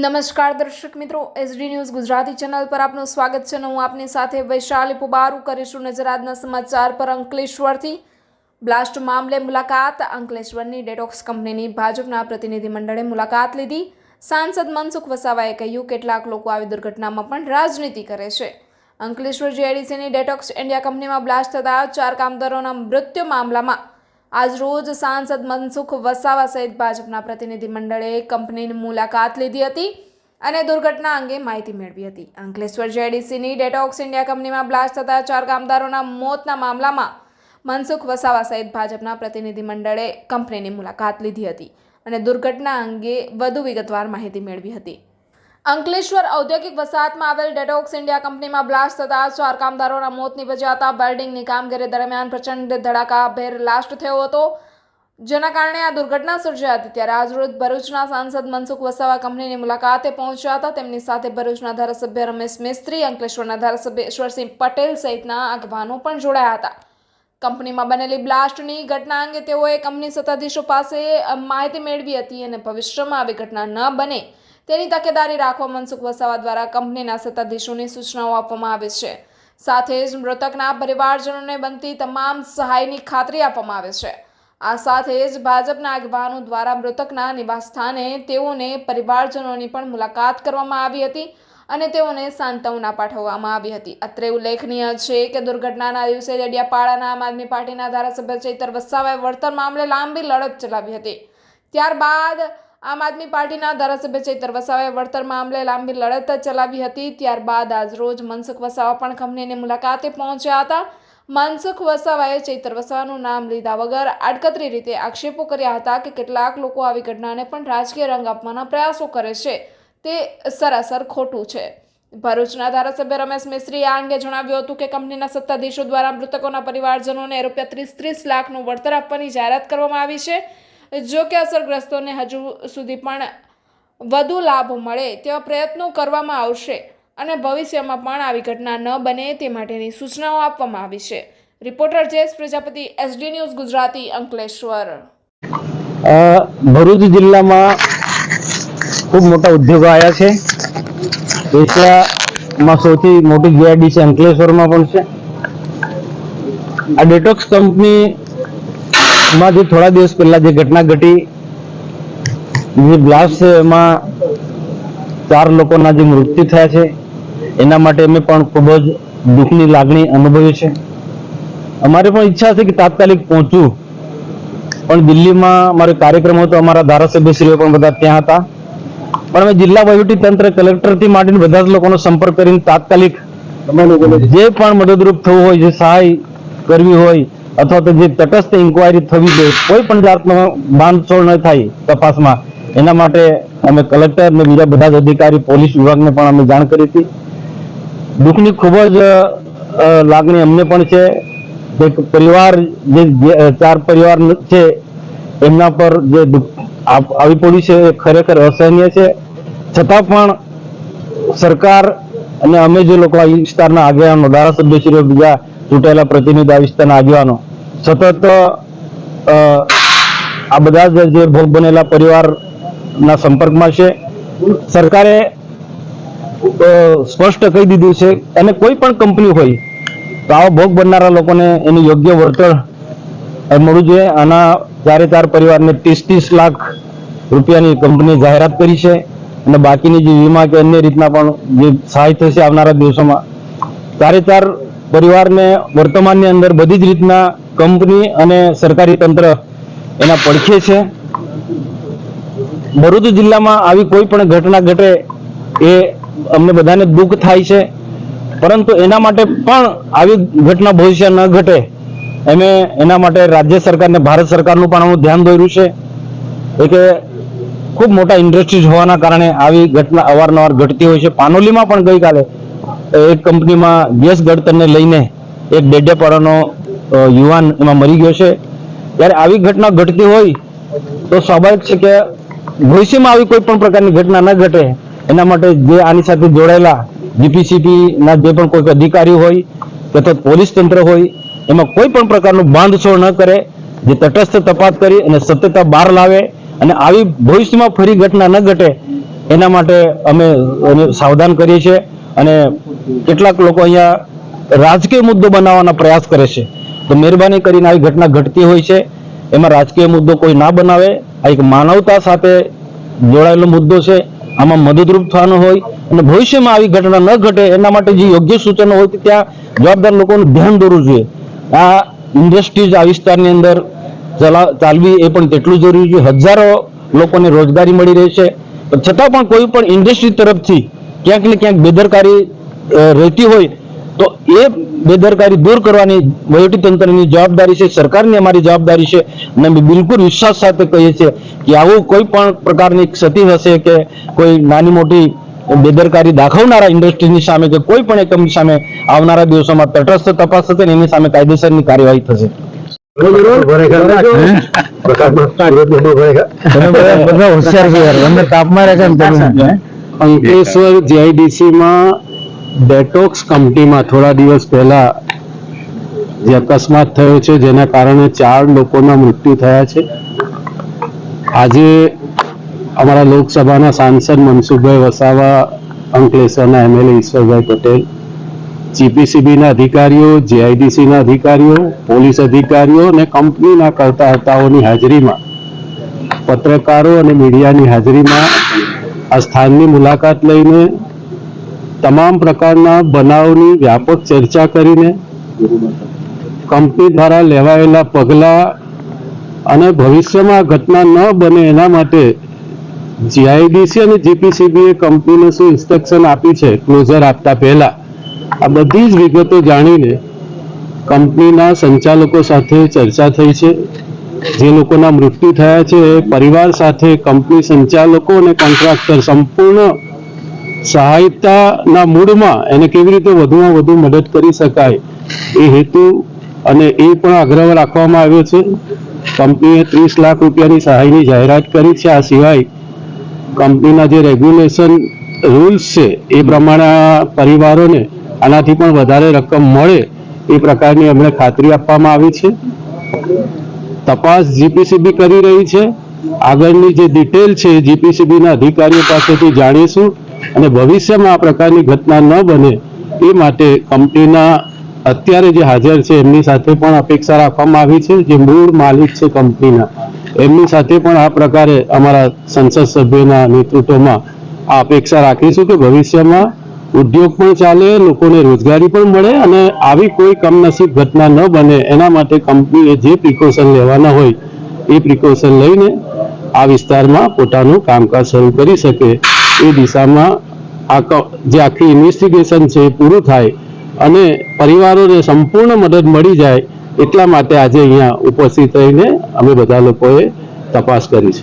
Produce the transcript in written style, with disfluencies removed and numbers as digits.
નમસ્કાર દર્શક મિત્રો, એસડી ન્યૂઝ ગુજરાતી ચેનલ પર આપનું સ્વાગત છે. હું આપની સાથે વૈશાલી પુબારુ કરીશું નજર આજના સમાચાર પર. અંકલેશ્વરથી બ્લાસ્ટ મામલે મુલાકાત. અંકલેશ્વરની ડેટોક્સ કંપનીની ભાજપના પ્રતિનિધિ મંડળે મુલાકાત લીધી. સાંસદ મનસુખ વસાવાએ કહ્યું, કેટલાક લોકો આવી દુર્ઘટનામાં પણ રાજનીતિ કરે છે. અંકલેશ્વર જીઆઈડીસીની ડેટોક્સ ઇન્ડિયા કંપનીમાં બ્લાસ્ટ થતા 4 કામદારોના મૃત્યુ મામલામાં આજરોજ સાંસદ મનસુખ વસાવા સહિત ભાજપના પ્રતિનિધિ મંડળે કંપનીની મુલાકાત લીધી હતી અને દુર્ઘટના અંગે માહિતી મેળવી હતી. અંકલેશ્વર જીઆઈડીસીની ડેટોક્સ ઇન્ડિયા કંપનીમાં બ્લાસ્ટ થતા 4 કામદારોના મોતના મામલામાં મનસુખ વસાવા સહિત ભાજપના પ્રતિનિધિ મંડળે કંપનીની મુલાકાત લીધી હતી અને દુર્ઘટના અંગે વધુ વિગતવાર માહિતી મેળવી હતી. અંકલેશ્વર ઔદ્યોગિક વસાહતમાં આવેલ ડેટોક્સ ઇન્ડિયા કંપનીમાં બ્લાસ્ટ થતા 4 કામદારોના મોત નિપજ્યા હતા. વેલ્ડિંગની કામગીરી દરમિયાન પ્રચંડ ધડાકાભેર બ્લાસ્ટ થયો હતો, જેના કારણે આ દુર્ઘટના સર્જાઈ હતી. ત્યારે આજરોજ ભરૂચના સાંસદ મનસુખ વસાવા કંપનીની મુલાકાતે પહોંચ્યા હતા. તેમની સાથે ભરૂચના ધારાસભ્ય રમેશ મિસ્ત્રી, અંકલેશ્વરના ધારાસભ્ય ઈશ્વરસિંહ પટેલ સહિતના આગેવાનો પણ જોડાયા હતા. કંપનીમાં બનેલી બ્લાસ્ટની ઘટના અંગે તેઓએ કંપની સત્તાધીશો પાસે માહિતી મેળવી હતી અને ભવિષ્યમાં આવી ઘટના ન બને તેની તકેદારી રાખવા મનસુખ વસાવા દ્વારા કંપનીના સત્તાધીશોને સૂચનાઓ આપવામાં આવી છે. સાથે જ મૃતકના પરિવારજનોને બનતી તમામ સહાયની ખાતરી આપવામાં આવે છે. આ સાથે જ ભાજપના આગેવાનો દ્વારા મૃતકના નિવાસસ્થાને તેઓને પરિવારજનોની પણ મુલાકાત કરવામાં આવી હતી અને તેઓને સાંત્વના પાઠવવામાં આવી હતી. અત્રે ઉલ્લેખનીય છે કે દુર્ઘટનાના દિવસે ડેડિયાપાડાના આમ આદમી પાર્ટીના ધારાસભ્ય ચૈતર વસાવાએ વળતર મામલે લાંબી લડત ચલાવી હતી. ત્યારબાદ આમ આદમી પાર્ટીના ધારાસભ્ય ચૈતર વસાવાએ વળતર મામલે લાંબી લડત ચલાવી હતી. ત્યારબાદ આજરોજ મનસુખ વસાવા પણ કંપનીની મુલાકાતે પહોંચ્યા હતા. મનસુખ વસાવાએ ચૈતર વસાવાનું નામ લીધા વગર આડકતરી રીતે આક્ષેપો કર્યા હતા કે કેટલાક લોકો આવી ઘટનાને પણ રાજકીય રંગ આપવાના પ્રયાસો કરે છે, તે સરાસર ખોટું છે. ભરૂચના ધારાસભ્ય રમેશ મિસ્ત્રીએ આ અંગે જણાવ્યું હતું કે કંપનીના સત્તાધીશો દ્વારા મૃતકોના પરિવારજનોને ₹30 લાખનું વળતર આપવાની જાહેરાત કરવામાં આવી છે. જો કે અસરગ્રસ્તોને હજુ સુધી પણ વધુ લાભ મળે તેવા પ્રયત્નો કરવામાં આવશે અને ભવિષ્યમાં પણ આવી ઘટના ન બને તે માટેની સૂચનાઓ આપવામાં આવી છે. Reporter Jayesh Prajapati, SD news Gujarati, Ankleshwar. Bharuch જિલ્લામાં ખૂબ મોટા ઉદ્યોગો આવ્યા છે. એશિયામાં સૌથી મોટી જીઆઈડીસી અંકલેશ્વરમાં પણ છે. આ ડેટોક્સ કંપની માં જે થોડા દિવસ પહેલા જે ઘટના ઘટી, જે બ્લાસ્ટ છે, એમાં 4 લોકોના જે મૃત્યુ થયા છે, એના માટે અમે પણ ખૂબ જ દુઃખની લાગણી અનુભવી છે. અમારે પણ ઈચ્છા છે કે તાત્કાલિક પહોંચવું, પણ દિલ્હીમાં અમારો કાર્યક્રમ હતો, અમારા ધારાસભ્યશ્રીઓ પણ બધા ત્યાં હતા. પણ અમે જિલ્લા વહીવટી તંત્ર, કલેક્ટરથી માંડીને બધા જ લોકોનો સંપર્ક કરીને તાત્કાલિક જે પણ મદદરૂપ થવું હોય, જે સહાય કરવી હોય અથવા તો જે તટસ્થ ઇન્કવાયરી થવી જોઈએ, કોઈ પણ જાતનો બાંધછોડ ન થાય તપાસમાં, એના માટે અમે કલેક્ટર અને બીજા બધા જ અધિકારી, પોલીસ વિભાગને પણ અમે જાણ કરી હતી. દુઃખની ખૂબ જ લાગણી અમને પણ છે. એક પરિવાર, જે 4 પરિવાર છે, એમના પર જે દુઃખ આવી પડ્યું છે એ ખરેખર અસહનીય છે. છતાં પણ સરકાર અને અમે જે લોકો આ વિસ્તારના આગેવાનો, ધારાસભ્યશ્રીઓ, બીજા ચૂંટાયેલા પ્રતિનિધિ આ વિસ્તારના આગેવાનો સતત આ બધા જ જે ભોગ બનેલા પરિવારના સંપર્કમાં છે. સરકારે સ્પષ્ટ કહી દીધું છે અને કોઈ પણ કંપની હોય તો આવા ભોગ બનનારા લોકોને એનું યોગ્ય વળતર મળવું જોઈએ. આના 4 પરિવારને 30 લાખ રૂપિયાની કંપની જાહેરાત કરી છે અને બાકીની જે વીમા કે અન્ય રીતના પણ જે સહાય થશે આવનારા દિવસોમાં 4 પરિવારને વર્તમાનની અંદર બધી જ રીતના કંપની અને સરકારી તંત્ર એના પડખે છે. ભરૂચ જિલ્લામાં આવી કોઈ પણ ઘટના ઘટે એ અમને બધાને દુઃખ થાય છે, પરંતુ એના માટે પણ આવી ઘટના ભવિષ્ય ન ઘટે એના માટે રાજ્ય સરકાર અને ભારત સરકારનું પણ અમે ધ્યાન દોર્યું છે. એ કે ખૂબ મોટા ઇન્ડસ્ટ્રીઝ હોવાના કારણે આવી ઘટના અવારનવાર ઘટતી હોય છે. પાનોલીમાં પણ ગઈકાલે એક કંપનીમાં ગેસ ગળતરને લઈને એક ડેડિયાપાડાનો યુવાન એમાં મરી ગયો છે. ત્યારે આવી ઘટના ઘટતી હોય તો સ્વાભાવિક છે કે ભવિષ્યમાં આવી કોઈ પણ પ્રકારની ઘટના ન ઘટે એના માટે જે આની સાથે જોડાયેલા જીપીસીબીના જે પણ કોઈ અધિકારી હોય અથવા પોલીસ તંત્ર હોય, એમાં કોઈ પણ પ્રકારનું બાંધછોડ ન કરે, જે તટસ્થ તપાસ કરી અને સત્યતા બહાર લાવે અને આવી ભવિષ્યમાં ફરી ઘટના ન ઘટે એના માટે અમે એને સાવધાન કરીએ છીએ. અને કેટલાક લોકો અહીંયા રાજકીય મુદ્દો બનાવવાના પ્રયાસ કરે છે, તો મહેરબાની કરીને આવી ઘટના ઘટતી હોય છે એમાં રાજકીય મુદ્દો કોઈ ના બનાવે. આ એક માનવતા સાથે જોડાયેલો મુદ્દો છે, આમાં મદદરૂપ થવાનો હોય અને ભવિષ્યમાં આવી ઘટના ન ઘટે એના માટે જે યોગ્ય સૂચનો હોય ત્યાં જવાબદાર લોકોનું ધ્યાન દોરવું જોઈએ. આ ઇન્ડસ્ટ્રીઝ આ વિસ્તારની અંદર ચાલવી એ પણ તેટલું જરૂરી છે. હજારો લોકોને રોજગારી મળી રહી છે, છતાં પણ કોઈ પણ ઇન્ડસ્ટ્રી તરફથી ક્યાંક ને ક્યાંક બેદરકારી રહેતી હોય તો એ બેદરકારી દૂર કરવાની વહીવટીતંત્રની જવાબદારી છે, સરકારની અમારી જવાબદારી છે. અને અમે બિલકુલ વિશ્વાસ સાથે કહીએ છીએ કે આવું કોઈ પણ પ્રકારની ક્ષતિ હશે કે કોઈ નાની મોટી બેદરકારી દાખવનારા ઇન્ડસ્ટ્રીની સામે કે કોઈ પણ એકમની સામે આવનારા દિવસોમાં તટસ્થ તપાસ થશે અને એની સામે કાયદેસરની કાર્યવાહી થશે. અંકલેશ્વર જીઆઈડીસીમાં ડેટોક્સ કંપનીમાં થોડા દિવસ પહેલા જે અકસ્માત થયો છે જેના કારણે 4 લોકોના મૃત્યુ થયા છે. આજે અમારા લોકસભાના સાંસદ મનસુખભાઈ વસાવા, અંકલેશ્વરના એમએલએ ઈશ્વરભાઈ પટેલ, જીપીસીબીના અધિકારીઓ, જીઆઈડીસીના અધિકારીઓ, પોલીસ અધિકારીઓ અને કંપનીના કર્તાહર્તાઓની હાજરીમાં, પત્રકારો અને મીડિયાની હાજરીમાં આ સ્થાનની મુલાકાત લઈને તમામ પ્રકારના બનાવની વ્યાપક ચર્ચા કરીને કંપની દ્વારા લેવાયેલા પગલાં અને ભવિષ્યમાં ઘટના ન બને એના માટે જીઆઈડીસી અને જીપીસીબીએ કંપનીને શું ઇન્સ્ટ્રક્શન આપી છે ક્લોઝર આપતા પહેલા, આ બધી જ વિગતો જાણીને કંપનીના સંચાલકો સાથે ચર્ચા થઈ છે. જે લોકોના મૃત્યુ થયા છે પરિવાર સાથે કંપની સંચાલકો અને કોન્ટ્રાક્ટર સંપૂર્ણ સહાયતાના મૂડમાં એને કેવી રીતે વધુમાં વધુ મદદ કરી શકાય એ હેતુ અને એ પણ આગ્રહ રાખવામાં આવ્યો છે. કંપનીએ 30 લાખ રૂપિયાની સહાયની જાહેરાત કરી છે. આ સિવાય કંપનીના જે રેગ્યુલેશન રૂલ્સ છે એ પ્રમાણે પરિવારોને આનાથી પણ વધારે રકમ મળે એ પ્રકારની અમને ખાતરી આપવામાં આવી છે. તપાસ જીપીસીબી કરી રહી છે. આગળની જે ડિટેલ છે જીપીસીબીના અધિકારીઓ પાસેથી જાણીશું અને ભવિષ્યમાં આ પ્રકારની ઘટના ન બને એ માટે કંપનીના અત્યારે જે હાજર છે એમની સાથે પણ અપેક્ષા રાખવામાં આવી છે. જે મૂળ માલિક છે કંપનીના, એમની સાથે પણ આ પ્રકારે અમારા સંસદ સભ્યોના નેતૃત્વમાં આ અપેક્ષા રાખીશું કે ભવિષ્યમાં ઉદ્યોગ પણ ચાલે, લોકોને રોજગારી પણ મળે અને આવી કોઈ કમનસીબ ઘટના ન બને એના માટે કંપનીએ જે પ્રિકોશન લેવાના હોય એ પ્રિકોશન લઈને આ વિસ્તારમાં પોતાનું કામકાજ શરૂ કરી શકે એ દિશામાં જે આખી ઇન્વેસ્ટિગેશન છે એ પૂરું થાય અને પરિવારોને સંપૂર્ણ મદદ મળી જાય એટલા માટે આજે અહીંયા ઉપસ્થિત રહીને અમે બધા લોકોએ તપાસ કરી છે.